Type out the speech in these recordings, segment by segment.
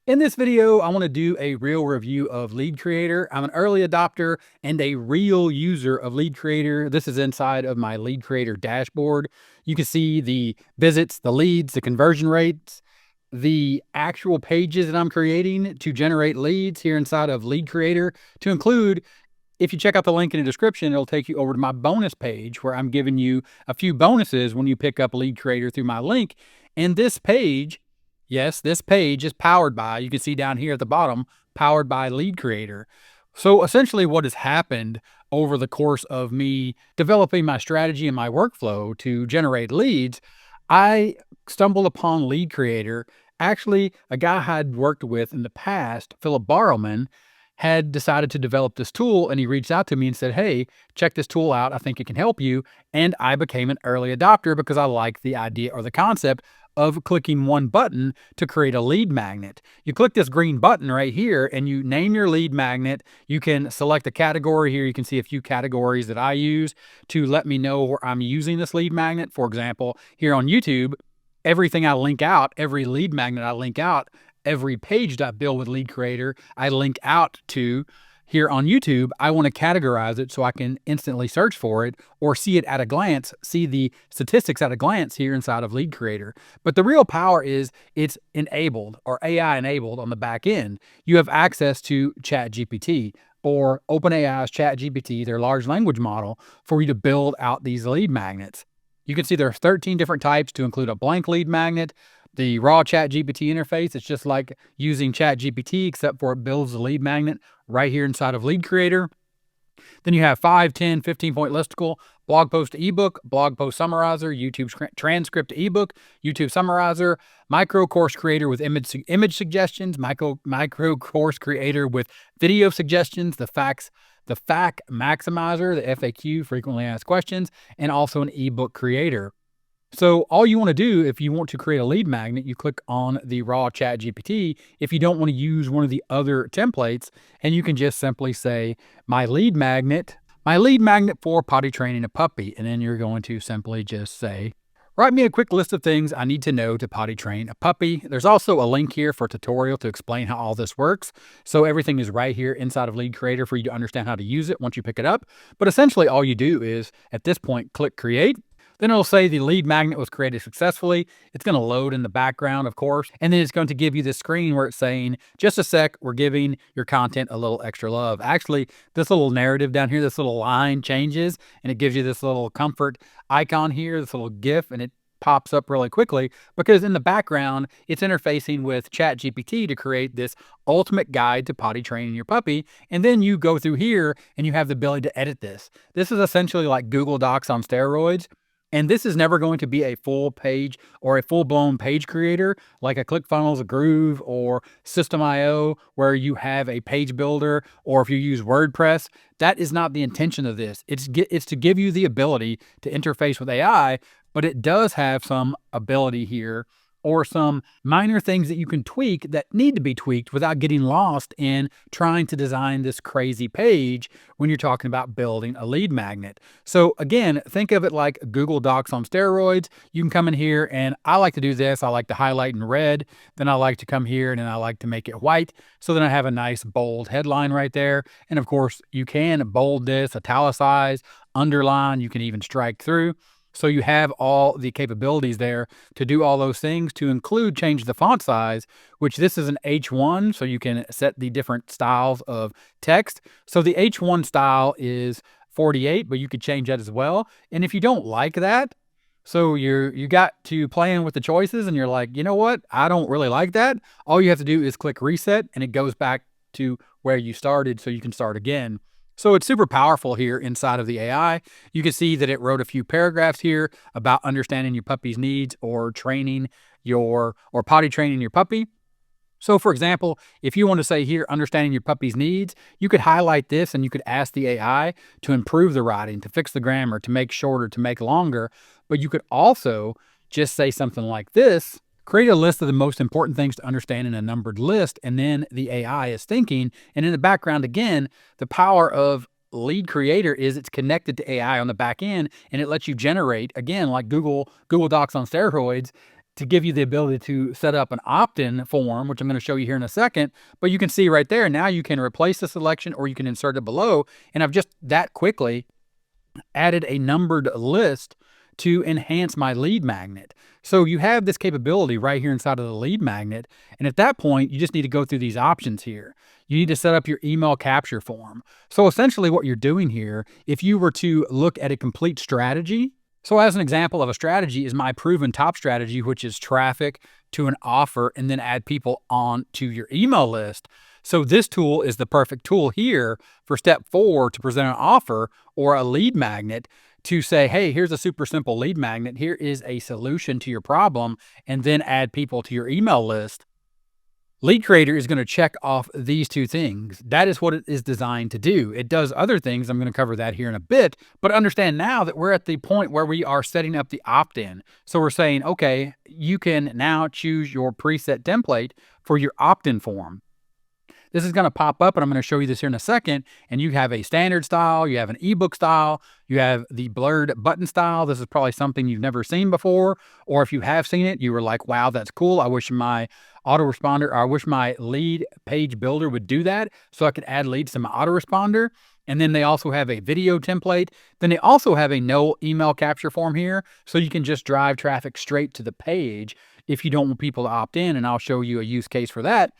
In this video, I want to do a real review of LeadCreator. I'm an early adopter and a real user of LeadCreator. This is inside of my LeadCreator dashboard. You can see the visits, the leads, the conversion rates, the actual pages that I'm creating to generate leads here inside of LeadCreator. To include, if you check out the link in the description, it'll take you over to my bonus page where I'm giving you a few bonuses when you pick up LeadCreator through my link. And this page, yes, this page is powered by, you can see down here at the bottom, powered by LeadCreator. So essentially what has happened over the course of me developing my strategy and my workflow to generate leads, I stumbled upon LeadCreator. Actually, a guy I had worked with in the past, Philip Barrowman, had decided to develop this tool, and he reached out to me and said, "Hey, check this tool out. I think it can help you." And I became an early adopter because I liked the idea or the concept of clicking one button to create a lead magnet. You click this green button right here and you name your lead magnet. You can select a category here. You can see a few categories that I use to let me know where I'm using this lead magnet. For example, here on YouTube, everything I link out, every lead magnet I link out, every page that I build with LeadCreator, I link out to here on YouTube. I want to categorize it so I can instantly search for it or see it at a glance, see the statistics at a glance here inside of LeadCreator. But the real power is it's enabled or AI enabled on the back end. You have access to ChatGPT or OpenAI's ChatGPT, their large language model, for you to build out these lead magnets. You can see there are 13 different types to include a blank lead magnet. The raw ChatGPT interface, it's just like using ChatGPT, except for it builds the lead magnet right here inside of LeadCreator. Then you have 5, 10, 15-point listicle, blog post ebook, blog post summarizer, YouTube transcript ebook, YouTube summarizer, micro course creator with image suggestions, micro course creator with video suggestions, the FAQ maximizer, the FAQ, frequently asked questions, and also an ebook creator. So all you want to do if you want to create a lead magnet, you click on the raw ChatGPT if you don't want to use one of the other templates, and you can just simply say, my lead magnet for potty training a puppy. And then you're going to simply just say, write me a quick list of things I need to know to potty train a puppy. There's also a link here for a tutorial to explain how all this works. So everything is right here inside of LeadCreator for you to understand how to use it once you pick it up. But essentially all you do is at this point, click create. Then it'll say the lead magnet was created successfully. It's going to load in the background, of course. And then it's going to give you this screen where it's saying, just a sec, we're giving your content a little extra love. Actually, this little narrative down here, this little line changes, and it gives you this little comfort icon here, this little GIF, and it pops up really quickly because in the background, it's interfacing with ChatGPT to create this ultimate guide to potty training your puppy. And then you go through here and you have the ability to edit this. This is essentially like Google Docs on steroids. And this is never going to be a full page or a full-blown page creator like a ClickFunnels, a Groove, or System.io, where you have a page builder, or if you use WordPress. That is not the intention of this. It's to give you the ability to interface with AI, but it does have some ability here or some minor things that you can tweak that need to be tweaked without getting lost in trying to design this crazy page when you're talking about building a lead magnet. So again, think of it like Google Docs on steroids. You can come in here, and I like to do this. I like to highlight in red. Then I like to come here and then I like to make it white. So then I have a nice bold headline right there. And of course you can bold this, italicize, underline, you can even strike through. So you have all the capabilities there to do all those things, to include change the font size, which this is an H1, so you can set the different styles of text. So the H1 style is 48, but you could change that as well. And if you don't like that, so you got to playing with the choices and you're like, you know what, I don't really like that. All you have to do is click reset and it goes back to where you started so you can start again. So it's super powerful here inside of the AI. You can see that it wrote a few paragraphs here about understanding your puppy's needs or potty training your puppy. So for example, if you want to say here, understanding your puppy's needs, you could highlight this and you could ask the AI to improve the writing, to fix the grammar, to make shorter, to make longer. But you could also just say something like this. Create a list of the most important things to understand in a numbered list, and then the AI is thinking. And in the background, again, the power of LeadCreator is it's connected to AI on the back end, and it lets you generate, again, like Google Docs on steroids, to give you the ability to set up an opt-in form, which I'm going to show you here in a second. But you can see right there, now you can replace the selection or you can insert it below. And I've just that quickly added a numbered list to enhance my lead magnet. So you have this capability right here inside of the lead magnet. And at that point, you just need to go through these options here. You need to set up your email capture form. So essentially what you're doing here, if you were to look at a complete strategy, so as an example of a strategy is my proven top strategy, which is traffic to an offer and then add people on to your email list. So this tool is the perfect tool here for step 4 to present an offer or a lead magnet to say, hey, here's a super simple lead magnet. Here is a solution to your problem, and then add people to your email list. LeadCreator is going to check off these 2 things. That is what it is designed to do. It does other things. I'm going to cover that here in a bit, but understand now that we're at the point where we are setting up the opt-in. So we're saying, okay, you can now choose your preset template for your opt-in form. This is going to pop up, and I'm going to show you this here in a second. And you have a standard style, you have an ebook style, you have the blurred button style. This is probably something you've never seen before, or if you have seen it, you were like, wow, that's cool. I wish my autoresponder, or I wish my lead page builder would do that so I could add leads to my autoresponder. And then they also have a video template. Then they also have a no email capture form here, so you can just drive traffic straight to the page if you don't want people to opt in. And I'll show you a use case for that.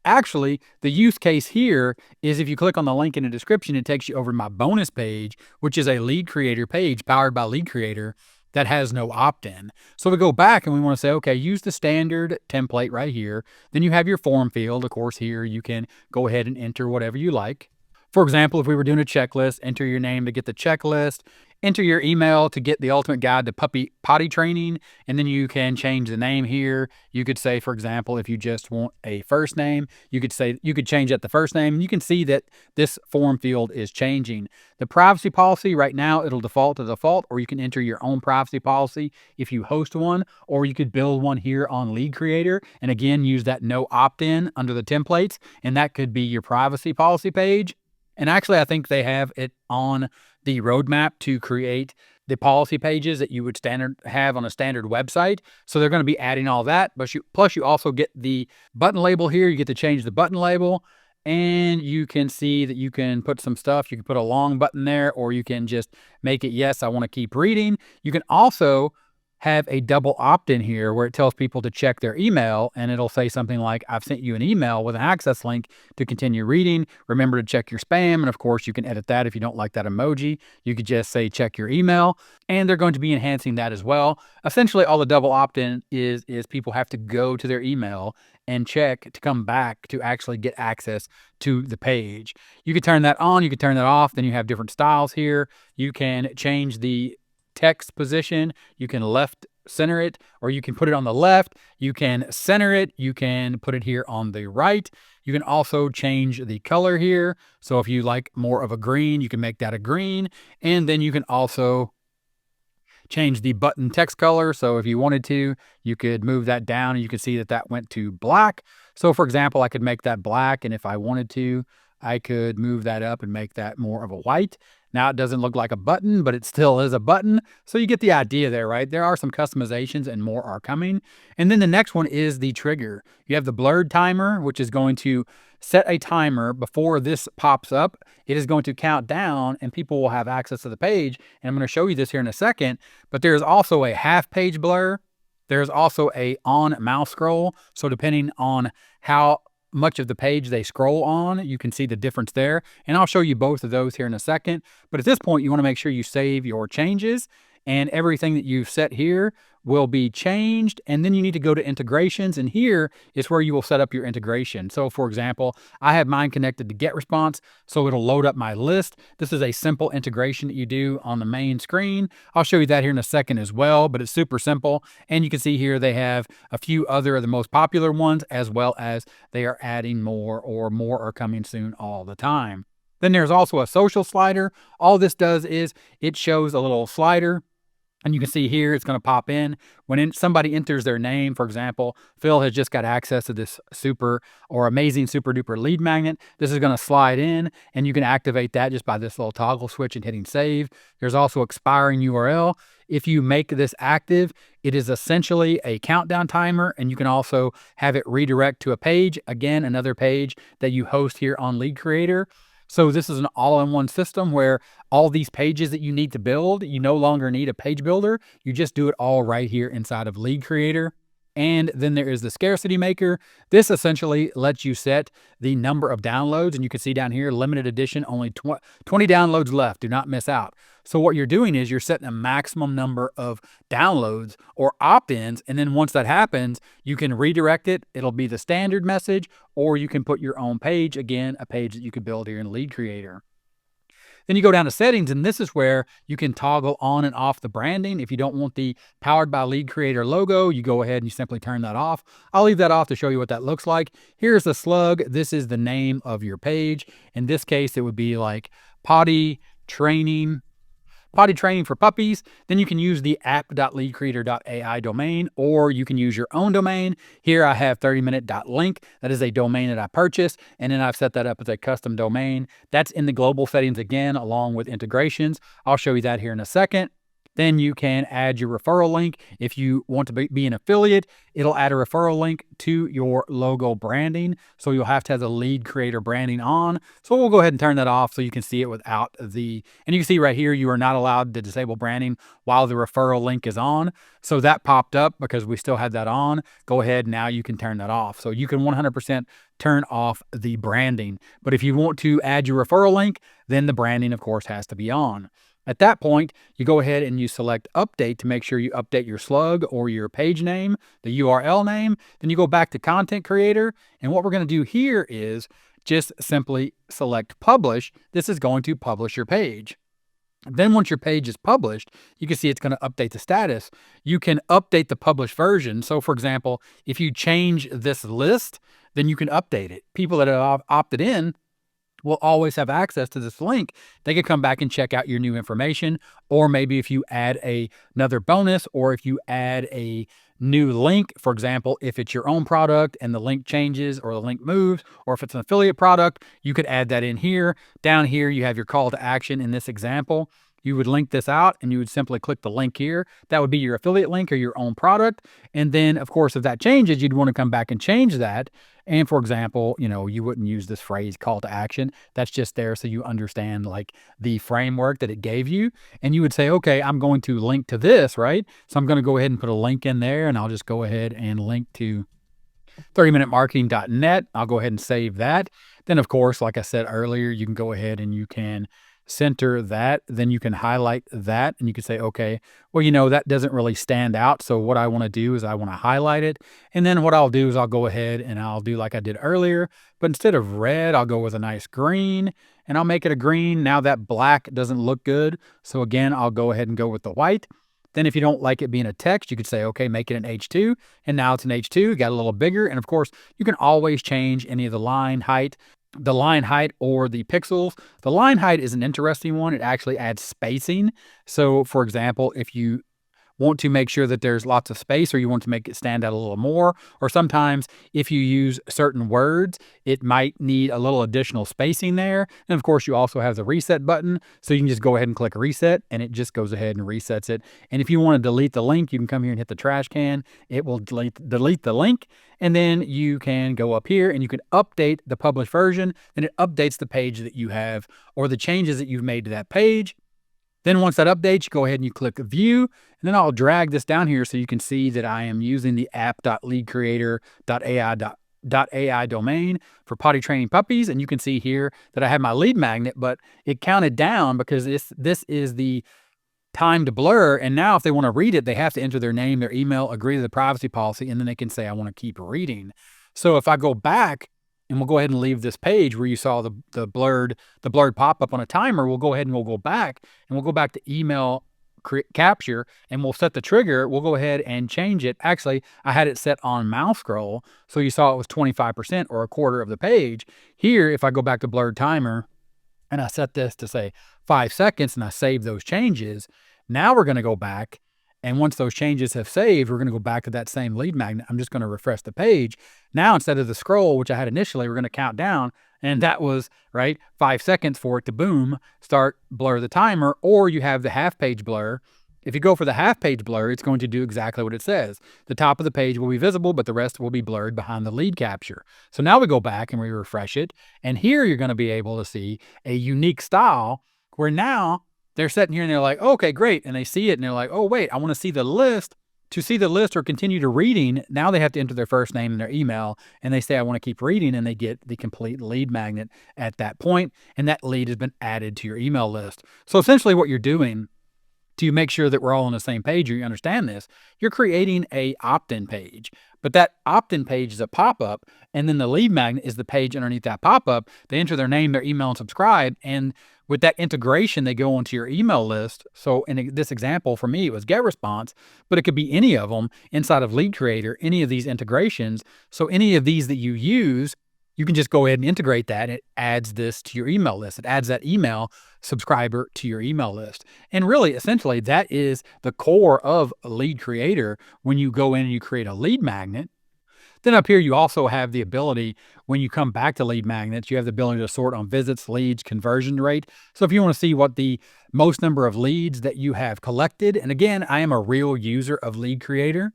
Actually, the use case here is if you click on the link in the description, it takes you over to my bonus page, which is a LeadCreator page powered by LeadCreator that has no opt-in. So we go back and we want to say, okay, use the standard template right here. Then you have your form field. Of course, here you can go ahead and enter whatever you like. For example, if we were doing a checklist, enter your name to get the checklist, enter your email to get the ultimate guide to puppy potty training, and then you can change the name here. You could say, for example, if you just want a first name, you could change that to first name. You can see that this form field is changing. The privacy policy right now, it'll default to default, or you can enter your own privacy policy if you host one, or you could build one here on LeadCreator, and again, use that no opt-in under the templates, and that could be your privacy policy page. And actually, I think they have it on the roadmap to create the policy pages that you would have on a standard website. So they're going to be adding all that. But plus you also get the button label here. You get to change the button label. And you can see that you can put some stuff. You can put a long button there, or you can just make it, yes, I want to keep reading. You can also have a double opt-in here where it tells people to check their email, and it'll say something like, I've sent you an email with an access link to continue reading. Remember to check your spam. And of course, you can edit that if you don't like that emoji. You could just say, check your email, and they're going to be enhancing that as well. Essentially, all the double opt-in is people have to go to their email and check to come back to actually get access to the page. You can turn that on, you can turn that off. Then you have different styles here. You can change the text position. You can left center it, or you can put it on the left. You can center it. You can put it here on the right. You can also change the color here. So if you like more of a green, you can make that a green. And then you can also change the button text color. So if you wanted to, you could move that down, and you can see that that went to black. So for example, I could make that black, and if I wanted to, I could move that up and make that more of a white. Now it doesn't look like a button, but it still is a button. So you get the idea there, right? There are some customizations and more are coming. And then the next one is the trigger. You have the blurred timer, which is going to set a timer before this pops up. It is going to count down and people will have access to the page. And I'm going to show you this here in a second, but there's also a half page blur. There's also a on mouse scroll. So depending on how much of the page they scroll on, you can see the difference there. And I'll show you both of those here in a second. But at this point, you want to make sure you save your changes, and everything that you've set here will be changed. And then you need to go to integrations, and here is where you will set up your integration. So for example, I have mine connected to GetResponse, so it'll load up my list. This is a simple integration that you do on the main screen. I'll show you that here in a second as well, but it's super simple. And you can see here they have a few other of the most popular ones, as well as they are adding more, or more are coming soon all the time. Then there's also a social slider. All this does is it shows a little slider And you can see here, it's going to pop in. When somebody enters their name, for example, Phil has just got access to this super or amazing super duper lead magnet. This is going to slide in, and you can activate that just by this little toggle switch and hitting save. There's also expiring URL. If you make this active, it is essentially a countdown timer, and you can also have it redirect to a page. Again, another page that you host here on LeadCreator. So this is an all-in-one system where all these pages that you need to build, you no longer need a page builder. You just do it all right here inside of LeadCreator. And then there is the scarcity maker. This essentially lets you set the number of downloads. And you can see down here, limited edition, only 20 downloads left. Do not miss out. So what you're doing is you're setting a maximum number of downloads or opt-ins. And then once that happens, you can redirect it. It'll be the standard message, or you can put your own page. Again, a page that you could build here in LeadCreator. Then you go down to settings, and this is where you can toggle on and off the branding. If you don't want the Powered by LeadCreator logo, you go ahead and you simply turn that off. I'll leave that off to show you what that looks like. Here's the slug. This is the name of your page. In this case, it would be like potty training for puppies. Then you can use the app.leadcreator.ai domain, or you can use your own domain. Here I have 30minute.link. That is a domain that I purchased, and then I've set that up as a custom domain. That's in the global settings again, along with integrations. I'll show you that here in a second. Then you can add your referral link. If you want to be an affiliate, it'll add a referral link to your logo branding. So you'll have to have the LeadCreator branding on. So we'll go ahead and turn that off so you can see it without the, and you can see right here, you are not allowed to disable branding while the referral link is on. So that popped up because we still had that on. Go ahead, now you can turn that off. So you can 100% turn off the branding. But if you want to add your referral link, then the branding, of course, has to be on. At that point, you go ahead and you select update to make sure you update your slug or your page name, the URL name. Then you go back to content creator. And what we're going to do here is just simply select publish. This is going to publish your page. Then once your page is published, you can see it's going to update the status. You can update the published version. So for example, if you change this list, then you can update it. People that have opted in will always have access to this link. They can come back and check out your new information. Or maybe if you add another bonus, or if you add a new link, for example, if it's your own product and the link changes or the link moves, or if it's an affiliate product, you could add that in here. Down here, you have your call to action. In this example, you would link this out and you would simply click the link here. That would be your affiliate link or your own product. And then of course, if that changes, you'd want to come back and change that. And for example, you wouldn't use this phrase call to action. That's just there so you understand like the framework that it gave you. And you would say, okay, I'm going to link to this, right? So I'm going to go ahead and put a link in there, and I'll just go ahead and link to 30minutemarketing.net. I'll go ahead and save that. Then of course, like I said earlier, you can go ahead and you can center that. Then you can highlight that, and you can say, okay, well, that doesn't really stand out. So what I want to do is I want to highlight it. And then what I'll do is I'll go ahead and I'll do like I did earlier, but instead of red, I'll go with a nice green, and I'll make it a green. Now that black doesn't look good. So again, I'll go ahead and go with the white. Then if you don't like it being a text, you could say, okay, make it an H2. And now it's an H2, got a little bigger. And of course, you can always change any of the line height or the pixels. The line height is an interesting one. It actually adds spacing. So for example, if you want to make sure that there's lots of space, or you want to make it stand out a little more, or sometimes if you use certain words, it might need a little additional spacing there. And of course, you also have the reset button. So you can just go ahead and click reset, and it just goes ahead and resets it. And if you want to delete the link, you can come here and hit the trash can. It will delete the link. And then you can go up here and you can update the published version. Then it updates the page that you have, or the changes that you've made to that page. Then once that updates, you go ahead and you click view, and then I'll drag this down here so you can see that I am using the app.leadcreator.ai domain for potty training puppies. And you can see here that I have my lead magnet, but it counted down because this is the time to blur. And now if they want to read it, they have to enter their name, their email, agree to the privacy policy, and then they can say, I want to keep reading. So if I go back, and we'll go ahead and leave this page where you saw the blurred pop-up on a timer, we'll go ahead and we'll go back, and we'll go back to email capture, and we'll set the trigger. We'll go ahead and change it. Actually, I had it set on mouse scroll, so you saw it was 25% or a quarter of the page. Here, if I go back to blurred timer, and I set this to say 5 seconds, and I save those changes, now we're going to go back, And once those changes have saved, we're going to go back to that same lead magnet. I'm just going to refresh the page. Now, instead of the scroll, which I had initially, we're going to count down. And that was, right, 5 seconds for it to boom, start blur the timer, or you have the half page blur. If you go for the half page blur, it's going to do exactly what it says. The top of the page will be visible, but the rest will be blurred behind the lead capture. So now we go back and we refresh it. And here you're going to be able to see a unique style where now they're sitting here and they're like, oh, okay, great. And they see it and they're like, oh, wait, I want to see the list. To see the list or continue to reading, now they have to enter their first name and their email, and they say, I want to keep reading, and they get the complete lead magnet at that point, and that lead has been added to your email list. So essentially what you're doing to make sure that we're all on the same page or you understand this, you're creating a opt-in page. But that opt-in page is a pop-up, and then the lead magnet is the page underneath that pop-up. They enter their name, their email, and subscribe, and with that integration, they go onto your email list. So in this example, for me, it was GetResponse, but it could be any of them inside of LeadCreator, any of these integrations. So any of these that you use, you can just go ahead and integrate that. It adds this to your email list. It adds that email subscriber to your email list. And really, essentially, that is the core of LeadCreator. When you go in and you create a lead magnet, then up here, you also have the ability, when you come back to lead magnets, you have the ability to sort on visits, leads, conversion rate. So if you want to see what the most number of leads that you have collected, and again, I am a real user of LeadCreator.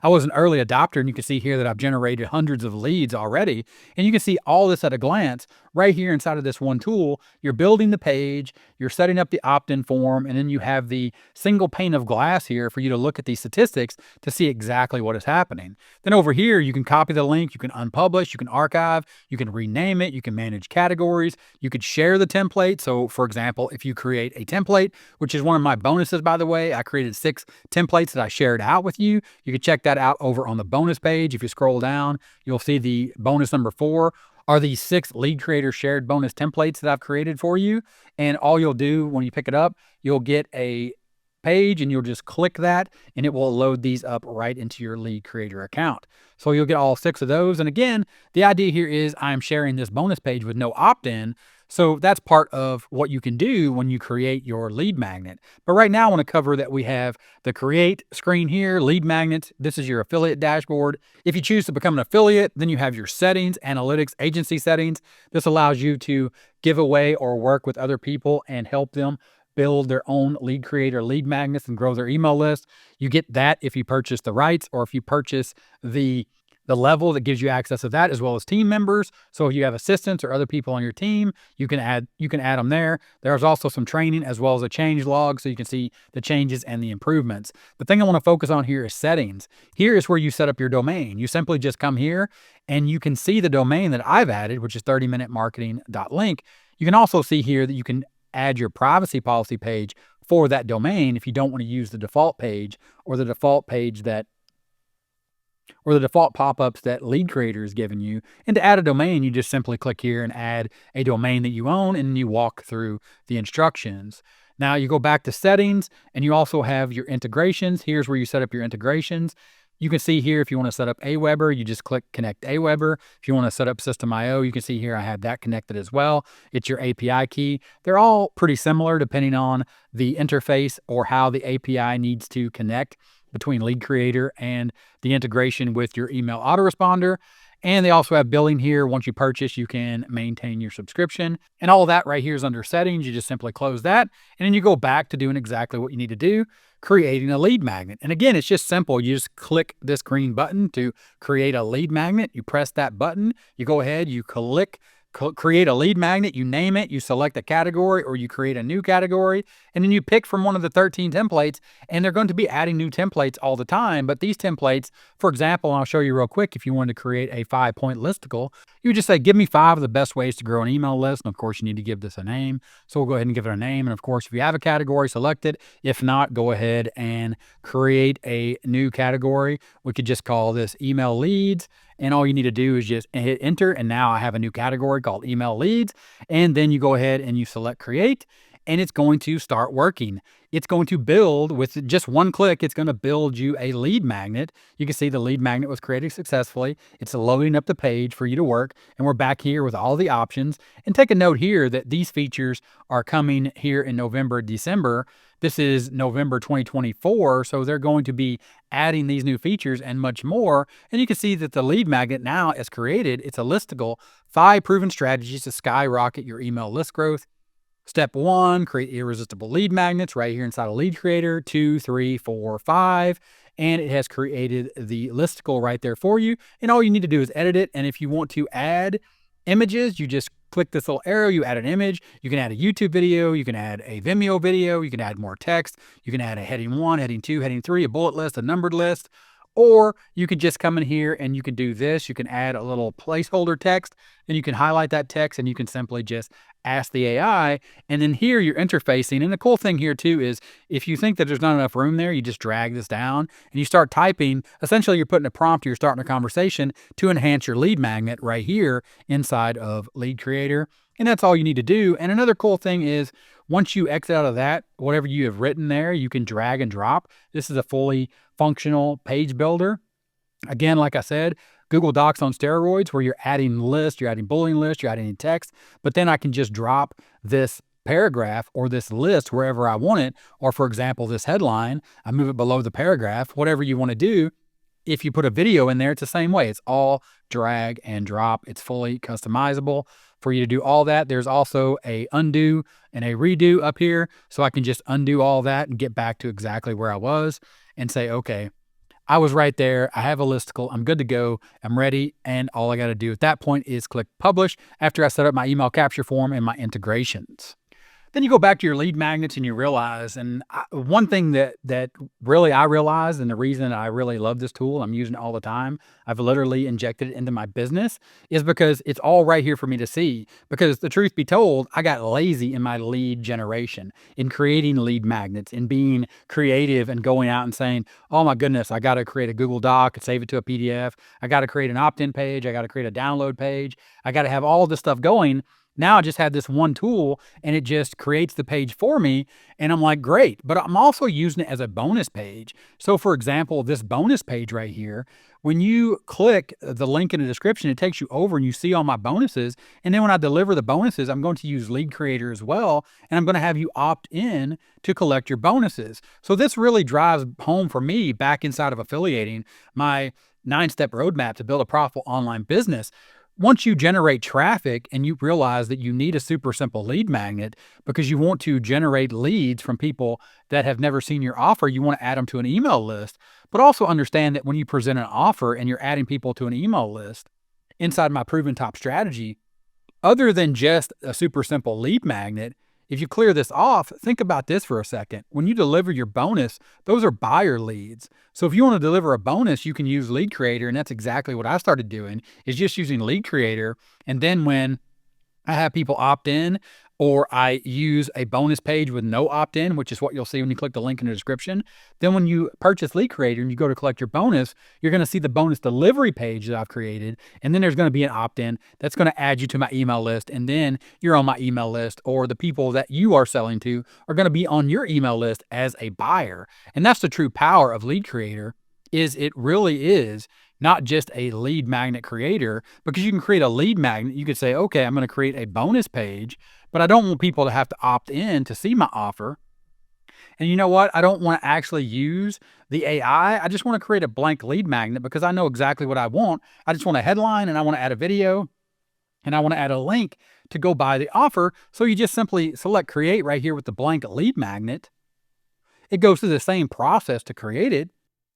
I was an early adopter, and you can see here that I've generated hundreds of leads already. And you can see all this at a glance right here inside of this one tool. You're building the page, you're setting up the opt-in form, and then you have the single pane of glass here for you to look at these statistics to see exactly what is happening. Then over here, you can copy the link, you can unpublish, you can archive, you can rename it, you can manage categories, you could share the template. So for example, if you create a template, which is one of my bonuses, by the way, I created 6 templates that I shared out with you. You can check that out over on the bonus page. If you scroll down, you'll see the bonus number 4 are these 6 LeadCreator shared bonus templates that I've created for you. And all you'll do when you pick it up, you'll get a page and you'll just click that and it will load these up right into your LeadCreator account. So you'll get all 6 of those. And again, the idea here is I'm sharing this bonus page with no opt-in. So that's part of what you can do when you create your lead magnet. But right now I want to cover that we have the create screen here, lead magnets. This is your affiliate dashboard. If you choose to become an affiliate, then you have your settings, analytics, agency settings. This allows you to give away or work with other people and help them build their own LeadCreator lead magnets and grow their email list. You get that if you purchase the rights or if you purchase the level that gives you access to that, as well as team members. So if you have assistants or other people on your team, you can add them there. There's also some training as well as a change log, so you can see the changes and the improvements. The thing I want to focus on here is settings. Here is where you set up your domain. You simply just come here and you can see the domain that I've added, which is 30minutemarketing.link. You can also see here that you can add your privacy policy page for that domain if you don't want to use the default page or the default page that or the default pop-ups that LeadCreator has given you. And to add a domain, you just simply click here and add a domain that you own, and you walk through the instructions. Now you go back to settings, and you also have your integrations. Here's where you set up your integrations. You can see here if you want to set up Aweber, you just click Connect Aweber. If you want to set up System.io, you can see here I have that connected as well. It's your API key. They're all pretty similar depending on the interface or how the API needs to connect between LeadCreator and the integration with your email autoresponder. And they also have billing here. Once you purchase, you can maintain your subscription. And all of that right here is under settings. You just simply close that. And then you go back to doing exactly what you need to do, creating a lead magnet. And again, it's just simple. You just click this green button to create a lead magnet. You press that button. You go ahead, you create a lead magnet, you name it, you select a category or you create a new category, and then you pick from one of the 13 templates, and they're going to be adding new templates all the time. But these templates, for example, and I'll show you real quick, if you wanted to create a 5-point listicle, you would just say, give me 5 of the best ways to grow an email list. And of course, you need to give this a name. So we'll go ahead and give it a name. And of course, if you have a category, select it. If not, go ahead and create a new category. We could just call this email leads. And all you need to do is just hit enter. And now I have a new category called email leads. And then you go ahead and you select create. and it's going to start working. It's going to build with just one click. It's going to build you a lead magnet. You can see the lead magnet was created successfully. It's loading up the page for you to work. And we're back here with all the options. And take a note here that these features are coming here in November, December. This is November 2024, so they're going to be adding these new features and much more. And you can see that the lead magnet now is created. It's a listicle, 5 proven strategies to skyrocket your email list growth. Step 1, create irresistible lead magnets right here inside of LeadCreator, 2, 3, 4, 5. And it has created the listicle right there for you. And all you need to do is edit it. And if you want to add images, you just click this little arrow, you add an image. You can add a YouTube video, you can add a Vimeo video, you can add more text, you can add a heading 1, heading 2, heading 3, a bullet list, a numbered list, or you could just come in here and you can do this. You can add a little placeholder text, and you can highlight that text, and you can simply just ask the AI, and then here you're interfacing. And the cool thing here too is if you think that there's not enough room there, you just drag this down and you start typing. Essentially, you're putting a prompt, you're starting a conversation to enhance your lead magnet right here inside of LeadCreator. And that's all you need to do. And another cool thing is once you exit out of that, whatever you have written there, you can drag and drop. This is a fully functional page builder. Again, like I said, Google Docs on steroids, where you're adding lists, you're adding bulletin lists, you're adding text, but then I can just drop this paragraph or this list wherever I want it. Or for example, this headline, I move it below the paragraph, whatever you want to do. If you put a video in there, it's the same way. It's all drag and drop. It's fully customizable for you to do all that. There's also a undo and a redo up here. So I can just undo all that and get back to exactly where I was and say, okay, I was right there. I have a listicle. I'm good to go. I'm ready. And all I got to do at that point is click publish after I set up my email capture form and my integrations. Then you go back to your lead magnets and you realize, and one thing that really I realized, and the reason I really love this tool, I'm using it all the time, I've literally injected it into my business, is because it's all right here for me to see. Because the truth be told, I got lazy in my lead generation, in creating lead magnets, in being creative and going out and saying, oh my goodness, I got to create a Google Doc and save it to a PDF. I got to create an opt-in page. I got to create a download page. I got to have all this stuff going. Now I just have this one tool and it just creates the page for me. And I'm like, great, but I'm also using it as a bonus page. So for example, this bonus page right here, when you click the link in the description, it takes you over and you see all my bonuses. And then when I deliver the bonuses, I'm going to use LeadCreator as well. And I'm going to have you opt in to collect your bonuses. So this really drives home for me back inside of affiliating my 9-step roadmap to build a profitable online business. Once you generate traffic and you realize that you need a super simple lead magnet because you want to generate leads from people that have never seen your offer, you want to add them to an email list, but also understand that when you present an offer and you're adding people to an email list inside my proven top strategy, other than just a super simple lead magnet, if you clear this off, think about this for a second. When you deliver your bonus, those are buyer leads. So if you want to deliver a bonus, you can use LeadCreator, and that's exactly what I started doing, is just using LeadCreator. And then when I have people opt in, or I use a bonus page with no opt-in, which is what you'll see when you click the link in the description. Then when you purchase LeadCreator and you go to collect your bonus, you're going to see the bonus delivery page that I've created. And then there's going to be an opt-in that's going to add you to my email list. And then you're on my email list, or the people that you are selling to are going to be on your email list as a buyer. And that's the true power of LeadCreator, is it really is not just a lead magnet creator, because you can create a lead magnet. You could say, okay, I'm going to create a bonus page, but I don't want people to have to opt in to see my offer. And you know what? I don't want to actually use the AI. I just want to create a blank lead magnet because I know exactly what I want. I just want a headline, and I want to add a video, and I want to add a link to go buy the offer. So you just simply select create right here with the blank lead magnet. It goes through the same process to create it.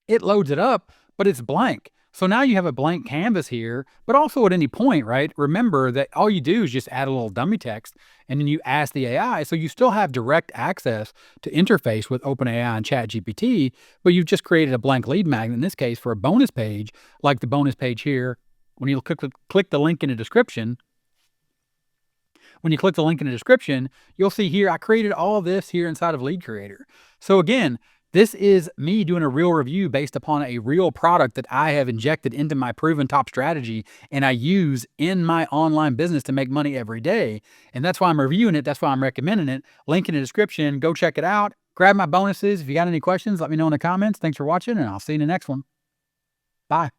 It loads it up, but it's blank. So now you have a blank canvas here, but also at any point, right? Remember that all you do is just add a little dummy text and then you ask the AI. So you still have direct access to interface with OpenAI and ChatGPT, but you've just created a blank lead magnet, in this case for a bonus page, like the bonus page here. When you click the link in the description, you'll see here, I created all of this here inside of LeadCreator. So again, This is me doing a real review based upon a real product that I have injected into my proven top strategy and I use in my online business to make money every day. And that's why I'm reviewing it. That's why I'm recommending it. Link in the description. Go check it out. Grab my bonuses. If you got any questions, let me know in the comments. Thanks for watching, and I'll see you in the next one. Bye.